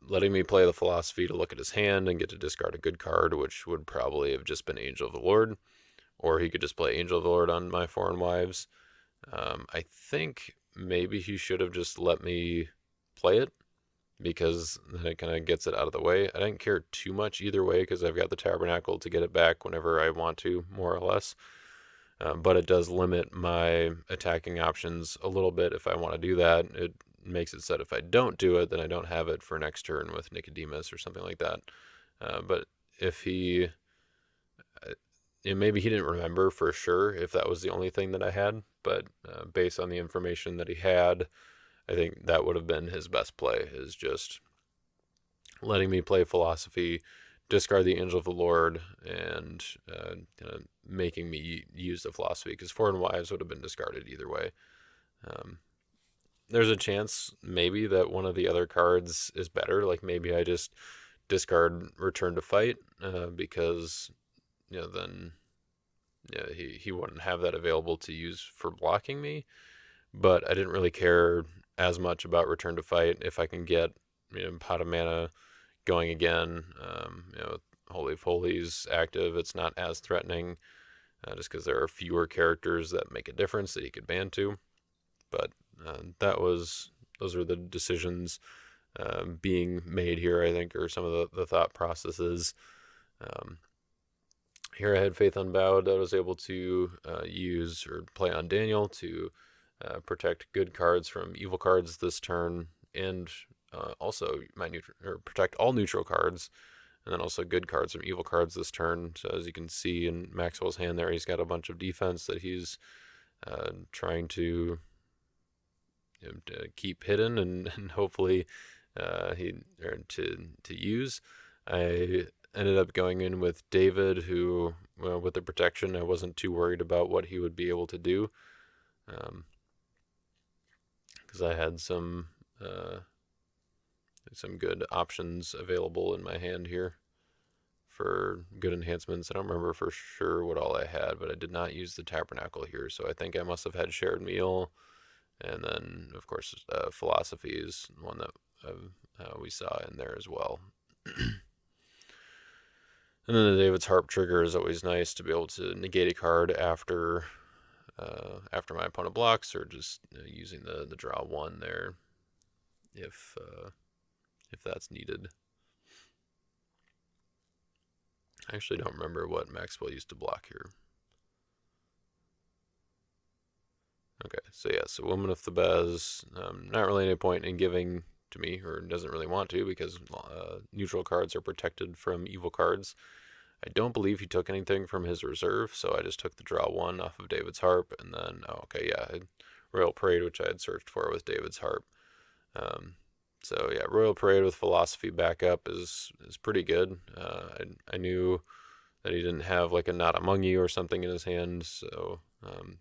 letting me play the Philosophy to look at his hand and get to discard a good card, which would probably have just been Angel of the Lord, or he could just play Angel of the Lord on my Foreign Wives. I think maybe he should have just let me play it, because then it kind of gets it out of the way. I didn't care too much either way, because I've got the Tabernacle to get it back whenever I want to, more or less. But it does limit my attacking options a little bit if I want to do that. It makes it so that if I don't do it, then I don't have it for next turn with Nicodemus or something like that. But if maybe he didn't remember for sure if that was the only thing that I had, but based on the information that he had, I think that would have been his best play, is just letting me play Philosophy, discard the Angel of the Lord, and kind of making me use the Philosophy, because Foreign Wives would have been discarded either way. There's a chance maybe that one of the other cards is better, like maybe I just discard Return to Fight, because then he wouldn't have that available to use for blocking me. But I didn't really care as much about Return to Fight if I can get Pot of Mana going again. With Holy of Holies active, it's not as threatening, just because there are fewer characters that make a difference that he could ban to. But those are the decisions being made here, I think, or some of the thought processes. Here I had Faith Unbowed that I was able to use or play on Daniel to protect good cards from evil cards this turn, and also protect all neutral cards, and then also good cards from evil cards this turn. So as you can see in Maxwell's hand there, he's got a bunch of defense that he's trying to keep hidden and hopefully to use. I ended up going in with David, who, with the protection, I wasn't too worried about what he would be able to do, because I had some good options available in my hand here for good enhancements. I don't remember for sure what all I had, but I did not use the Tabernacle here, so I think I must have had Shared Meal, and then of course Philosophy is one that we saw in there as well. And then the David's Harp trigger is always nice to be able to negate a card after my opponent blocks, or just using the draw one there if that's needed. I actually don't remember what Maxwell used to block here. Okay, so yeah, so Woman of Thebes, not really any point in giving to me, or doesn't really want to, because neutral cards are protected from evil cards. I don't believe he took anything from his reserve, so I just took the draw one off of David's Harp, and then, Royal Parade, which I had searched for with David's Harp. So yeah, Royal Parade with Philosophy backup is pretty good. I knew that he didn't have like a Not Among You or something in his hand, so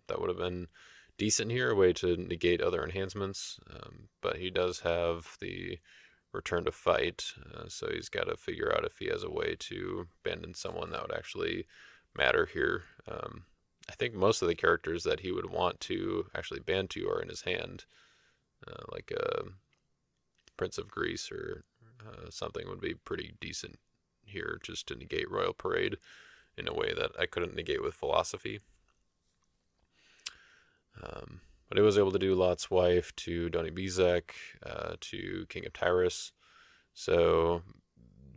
that would have been decent here, a way to negate other enhancements. But he does have the Return to Fight, so he's got to figure out if he has a way to abandon someone that would actually matter here. I think most of the characters that he would want to actually ban to are in his hand, like Prince of Greece or something would be pretty decent here, just to negate Royal Parade in a way that I couldn't negate with Philosophy. But I was able to do Lot's Wife to Doni Bizek, to King of Tyrus. So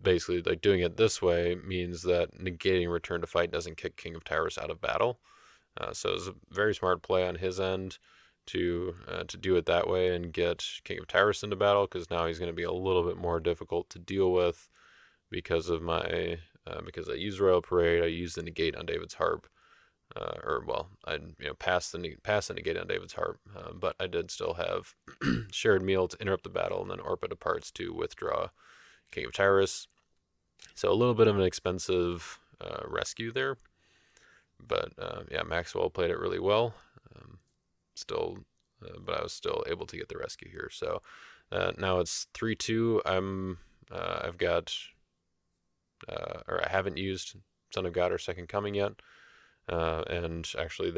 basically, like, doing it this way means that negating Return to Fight doesn't kick King of Tyrus out of battle. So it was a very smart play on his end to do it that way and get King of Tyrus into battle, because now he's going to be a little bit more difficult to deal with because of my because I used Royal Parade, I used the negate on David's Harp. I passed the negate on David's Harp, but I did still have Shared Meal to interrupt the battle, and then Orpa Departs to withdraw King of Tyrus. So a little bit of an expensive rescue there, but Maxwell played it really well. But I was still able to get the rescue here. So now it's 3-2. I've got, or I haven't used Son of God or Second Coming yet. And actually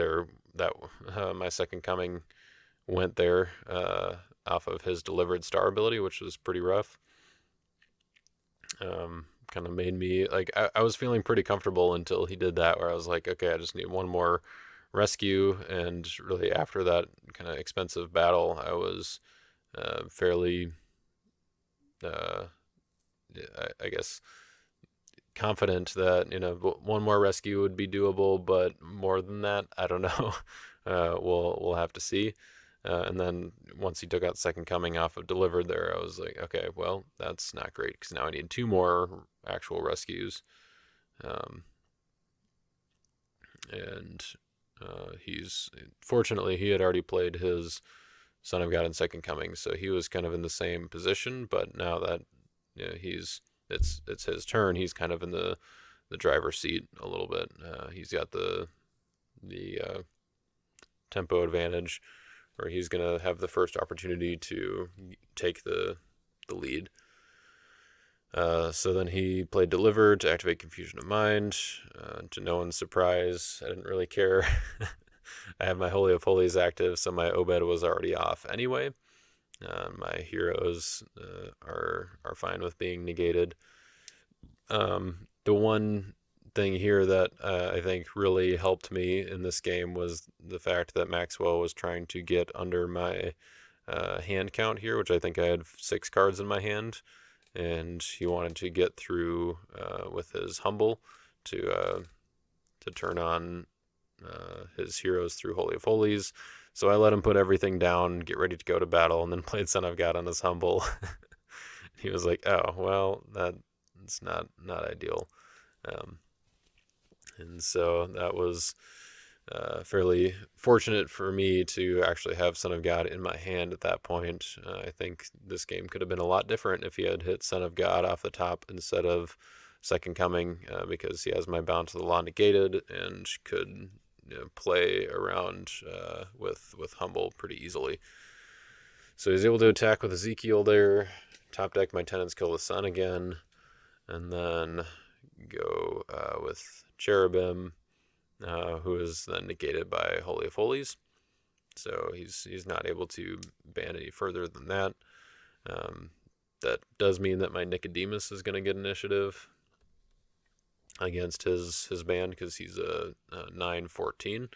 my Second Coming went there off of his Delivered Star ability, which was pretty rough. Kind of made me, like, I was feeling pretty comfortable until he did that, where I was like, okay, I just need one more rescue. And really after that kind of expensive battle, I was fairly, I guess, confident that one more rescue would be doable, but more than that, I don't know. We'll have to see. And then once he took out Second Coming off of Delivered there, I was like, okay, well, that's not great, because now I need 2 more actual rescues. And fortunately, he had already played his Son of God and Second Coming, so he was kind of in the same position. But now that it's his turn, he's kind of in the driver's seat a little bit. He's got the tempo advantage, where he's gonna have the first opportunity to take the lead. So then he played Deliver to activate Confusion of Mind. To no one's surprise, I didn't really care. I have my Holy of Holies active, so my Obed was already off anyway. My heroes are fine with being negated. The one thing here that I think really helped me in this game was the fact that Maxwell was trying to get under my hand count here, which I think I had 6 cards in my hand, and he wanted to get through with his Humble to turn on his heroes through Holy of Holies. So I let him put everything down, get ready to go to battle, and then played Son of God on his Humble. He was like, "Oh, well, that's not ideal," and so that was fairly fortunate for me to actually have Son of God in my hand at that point. I think this game could have been a lot different if he had hit Son of God off the top instead of Second Coming, because he has my Bound to the Law negated and could play around with Humble pretty easily. So he's able to attack with Ezekiel there, top deck my Tenants Kill the Sun again, and then go with Cherubim, who is then negated by Holy of Holies. So he's not able to ban any further than that. That does mean that my Nicodemus is going to get initiative against his band because he's a 9/14.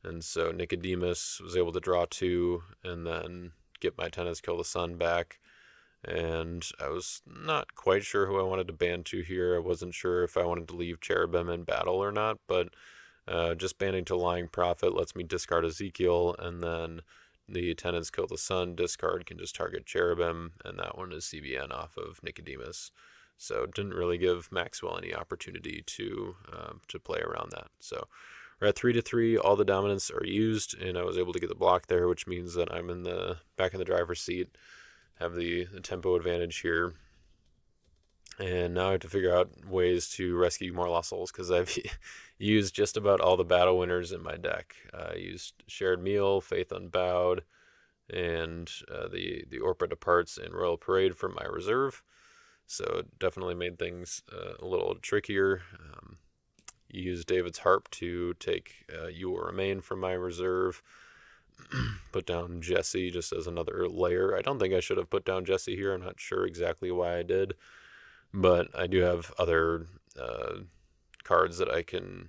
And so Nicodemus was able to draw 2 and then get my Tenants Kill the Sun back. And I was not quite sure who I wanted to ban to here. I wasn't sure if I wanted to leave Cherubim in battle or not, but just banning to Lying Prophet lets me discard Ezekiel, and then the Tenants Kill the Sun discard can just target Cherubim, and that one is CBN off of Nicodemus. So didn't really give Maxwell any opportunity to play around that. So we're at 3-3. All the dominants are used, and I was able to get the block there, which means that I'm back in the driver's seat. Have the tempo advantage here. And now I have to figure out ways to rescue more Lost Souls because I've used just about all the battle winners in my deck. I used Shared Meal, Faith Unbowed, and the Orpa Departs and Royal Parade from my reserve. So it definitely made things a little trickier. Used David's Harp to take You Will Remain from my reserve. Put down Jesse just as another layer. I don't think I should have put down Jesse here. I'm not sure exactly why I did. But I do have other cards that I can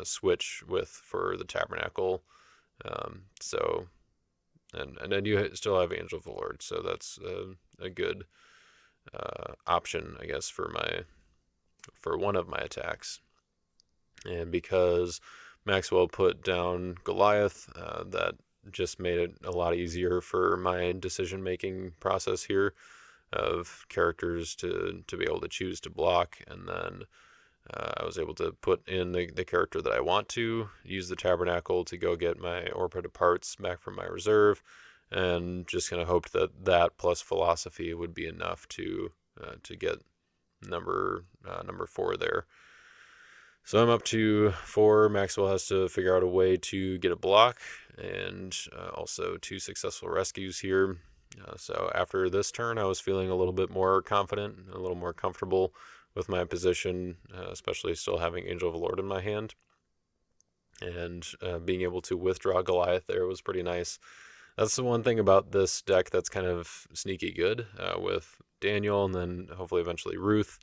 switch with for the Tabernacle. So I do still have Angel of the Lord, so that's a good option, I guess, for one of my attacks. And because Maxwell put down Goliath, that just made it a lot easier for my decision-making process here of characters to be able to choose to block, and then I was able to put in the character that I want to, use the Tabernacle to go get my Orpa Departs back from my reserve, and just kind of hoped that plus Philosophy would be enough to get number 4 there. So I'm up to 4. Maxwell has to figure out a way to get a block, and also 2 successful rescues here. So after this turn, I was feeling a little bit more confident, a little more comfortable with my position, especially still having Angel of the Lord in my hand. And being able to withdraw Goliath there was pretty nice. That's the one thing about this deck that's kind of sneaky good, with Daniel and then hopefully eventually Ruth.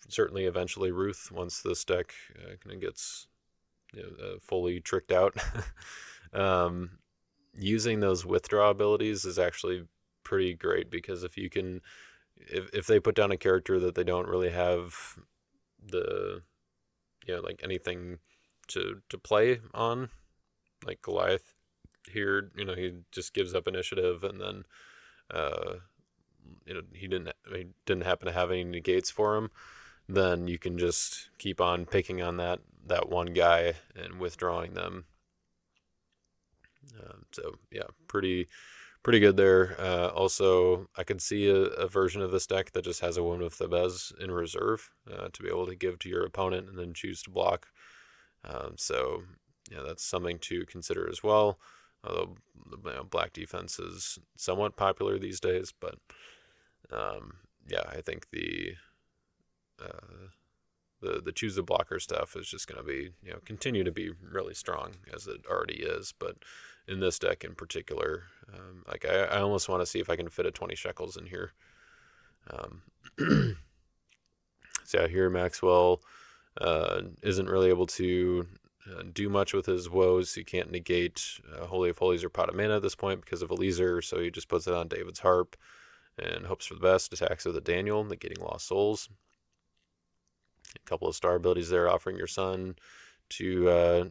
Certainly eventually Ruth once this deck kind of gets fully tricked out. Using those withdraw abilities is actually pretty great, because if you can, if they put down a character that they don't really have the like anything to play on, like Goliath here, he just gives up initiative, and then he didn't happen to have any negates for him, then you can just keep on picking on that one guy and withdrawing them. So yeah, pretty good there. Also, I could see a version of this deck that just has a Wound of Thebes in reserve to be able to give to your opponent and then choose to block. So yeah, that's something to consider as well. Although black defense is somewhat popular these days, but Yeah, I think the choose the blocker stuff is just going to be, continue to be really strong as it already is. But in this deck in particular, like I almost want to see if I can fit a 20 shekels in here. So yeah, here Maxwell isn't really able to do much with his woes. He can't negate Holy of Holies or Pot of Mana at this point because of Eliezer, so he just puts it on David's Harp and hopes for the best. Attacks with a Daniel, negating Lost Souls. A couple of star abilities there, offering your son to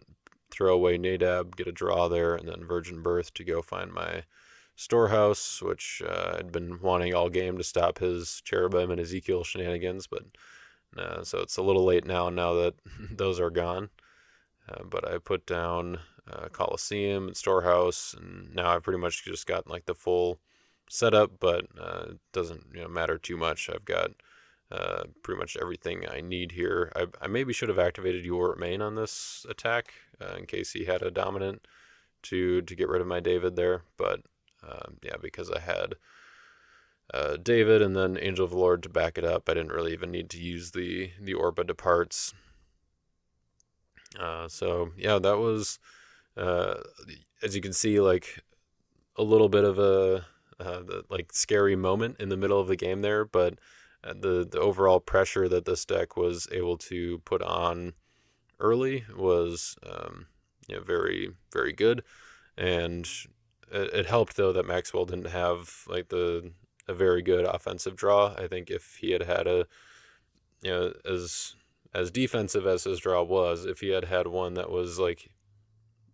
throw away Nadab, get a draw there, and then Virgin Birth to go find my storehouse, which I'd been wanting all game to stop his Cherubim and Ezekiel shenanigans, but so it's a little late now that those are gone. But I put down Coliseum and Storehouse, and now I've pretty much just gotten like the full setup, but it doesn't matter too much. I've got pretty much everything I need here. I maybe should have activated your main on this attack in case he had a dominant to get rid of my David there, but yeah, because I had David and then Angel of the Lord to back it up, I didn't really even need to use the Orba Departs. So yeah, that was as you can see, like a little bit of a like scary moment in the middle of the game there, but the overall pressure that this deck was able to put on early was very, very good, and it helped though that Maxwell didn't have like a very good offensive draw. I think if he had a as defensive as his draw was, if he had one that was like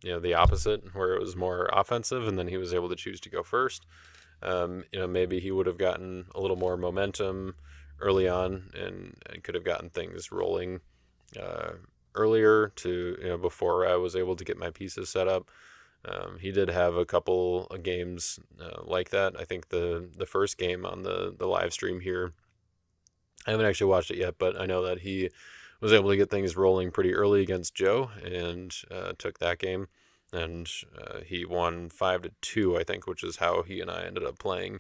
the opposite, where it was more offensive and then he was able to choose to go first, maybe he would have gotten a little more momentum early on and could have gotten things rolling earlier to before I was able to get my pieces set up. He did have a couple of games like that. I think the first game on the live stream here, I haven't actually watched it yet, but I know that he was able to get things rolling pretty early against Joe and took that game. And he won 5-2, I think, which is how he and I ended up playing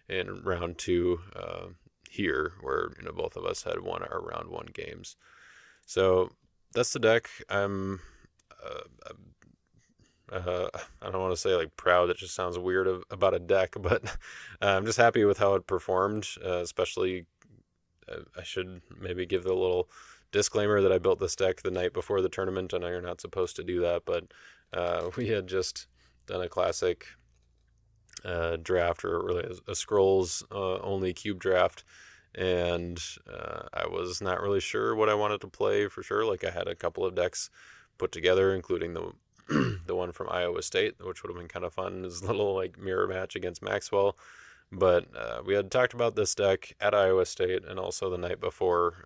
in round 2 here, where both of us had won our round 1 games. So that's the deck. I don't want to say like proud. That just sounds weird about a deck, but I'm just happy with how it performed. Especially, I should maybe give the little disclaimer that I built this deck the night before the tournament. I know you're not supposed to do that, but we had just done a classic draft, or really a Scrolls only cube draft, and I was not really sure what I wanted to play for sure. Like I had a couple of decks put together, including the one from Iowa State, which would have been kind of fun, his little like mirror match against Maxwell. But we had talked about this deck at Iowa State and also the night before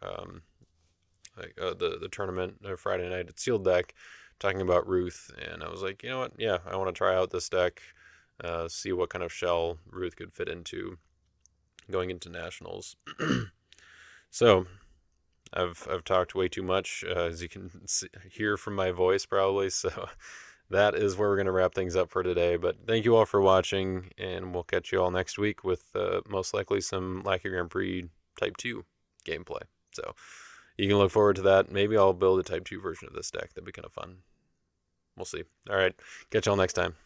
the tournament, Friday night at Sealed Deck, talking about Ruth, and I was like, you know what, yeah, I want to try out this deck, see what kind of shell Ruth could fit into going into nationals. So I've talked way too much, as you can hear from my voice probably, so that is where we're going to wrap things up for today. But thank you all for watching, and we'll catch you all next week with most likely some Lackey Grand Prix Type 2 gameplay. So you can look forward to that. Maybe I'll build a Type 2 version of this deck. That'd be kind of fun. We'll see. All right. Catch y'all next time.